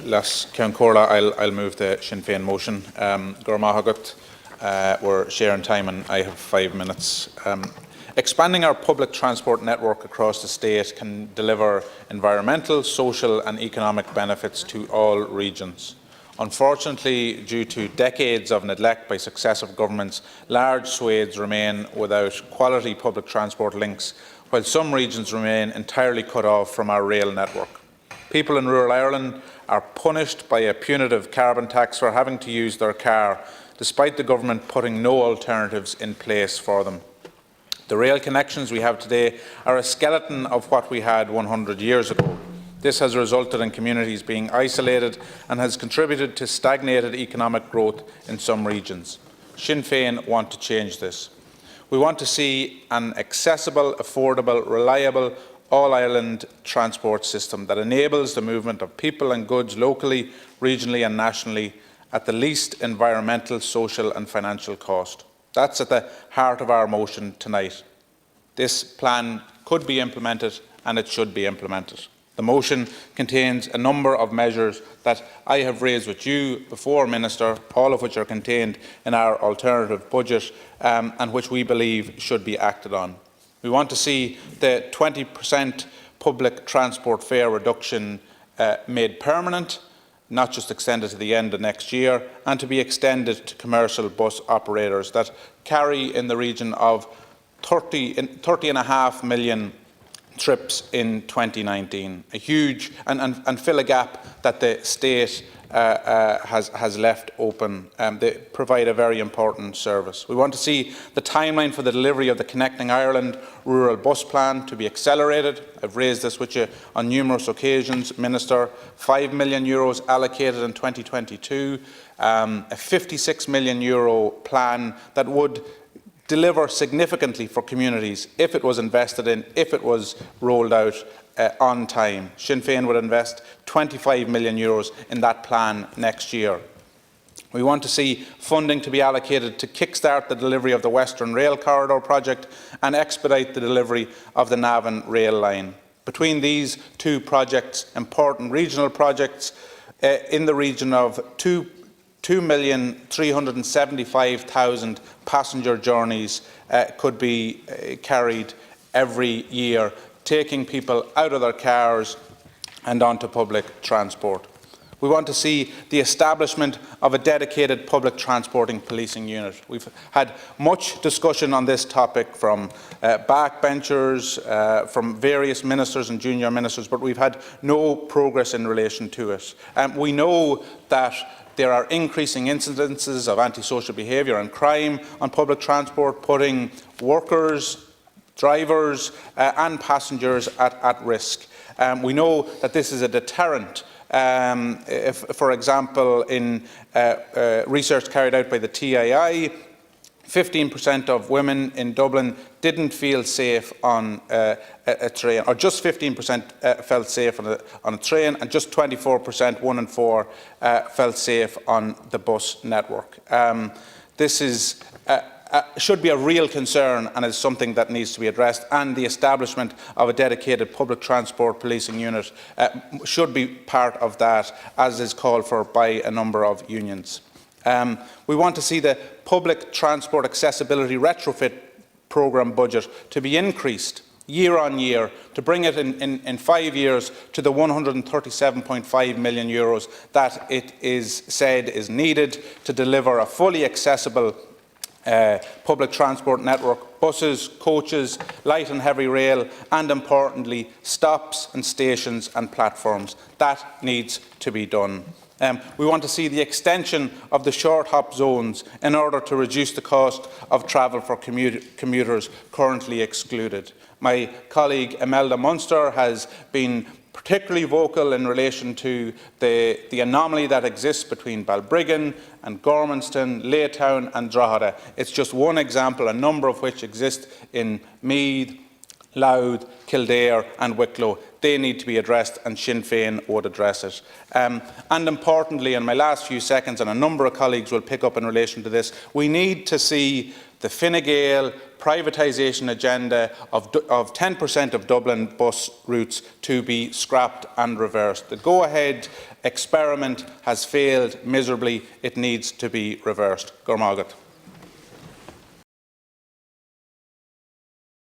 Las Ciancórla, I'll move the Sinn Féin motion. Gurmahagut, we're sharing time and I have 5 minutes. Expanding our public transport network across the state can deliver environmental, social and economic benefits to all regions. Unfortunately, due to decades of neglect by successive governments, large swathes remain without quality public transport links, while some regions remain entirely cut off from our rail network. People in rural Ireland are punished by a punitive carbon tax for having to use their car, despite the government putting no alternatives in place for them. The rail connections we have today are a skeleton of what we had 100 years ago. This has resulted in communities being isolated and has contributed to stagnated economic growth in some regions. Sinn Féin want to change this. We want to see an accessible, affordable, reliable, all-Ireland transport system that enables the movement of people and goods locally, regionally and nationally at the least environmental, social and financial cost. That's at the heart of our motion tonight. This plan could be implemented and it should be implemented. The motion contains a number of measures that I have raised with you before, Minister, all of which are contained in our alternative budget and which we believe should be acted on. We want to see the 20% public transport fare reduction made permanent, not just extended to the end of next year, and to be extended to commercial bus operators that carry in the region of 30.5 million trips in 2019, a huge and fill a gap that the state has left open. They provide a very important service. We want to see the timeline for the delivery of the Connecting Ireland Rural Bus Plan to be accelerated. I've raised this with you on numerous occasions, Minister. €5 million allocated in 2022, a €56 million plan that would deliver significantly for communities if it was invested in, if it was rolled out on time. Sinn Féin would invest €25 million in that plan next year. We want to see funding to be allocated to kickstart the delivery of the Western Rail Corridor project and expedite the delivery of the Navan rail line. Between these two projects, important regional projects, in the region of 2,375,000 passenger journeys could be carried every year, taking people out of their cars and onto public transport. We want to see the establishment of a dedicated public transporting policing unit. We've had much discussion on this topic from backbenchers, from various ministers and junior ministers, but we've had no progress in relation to it. We know that there are increasing incidences of antisocial behaviour and crime on public transport, putting workers, drivers and passengers at risk. We know that this is a deterrent. For example, in research carried out by the TII, 15% of women in Dublin didn't feel safe on a train, or just 15% felt safe on a train, and just 24%, 1 in 4, felt safe on the bus network. This is should be a real concern and is something that needs to be addressed, and the establishment of a dedicated public transport policing unit should be part of that, as is called for by a number of unions. We want to see the public transport accessibility retrofit programme budget to be increased year on year, to bring it in 5 years to the €137.5 million that it is said is needed to deliver a fully accessible public transport network, buses, coaches, light and heavy rail, and importantly, stops and stations and platforms. That needs to be done. We want to see the extension of the short hop zones in order to reduce the cost of travel for commuters currently excluded. My colleague Imelda Munster has been particularly vocal in relation to the anomaly that exists between Balbriggan and Gormanston, Laytown and Drogheda. It's just one example, a number of which exist in Meath, Louth, Kildare and Wicklow. They need to be addressed, and Sinn Féin would address it. And importantly, in my last few seconds, and a number of colleagues will pick up in relation to this, we need to see the Fine Gael privatisation agenda of 10% of Dublin bus routes to be scrapped and reversed. The go-ahead experiment has failed miserably. It needs to be reversed. Gormagat.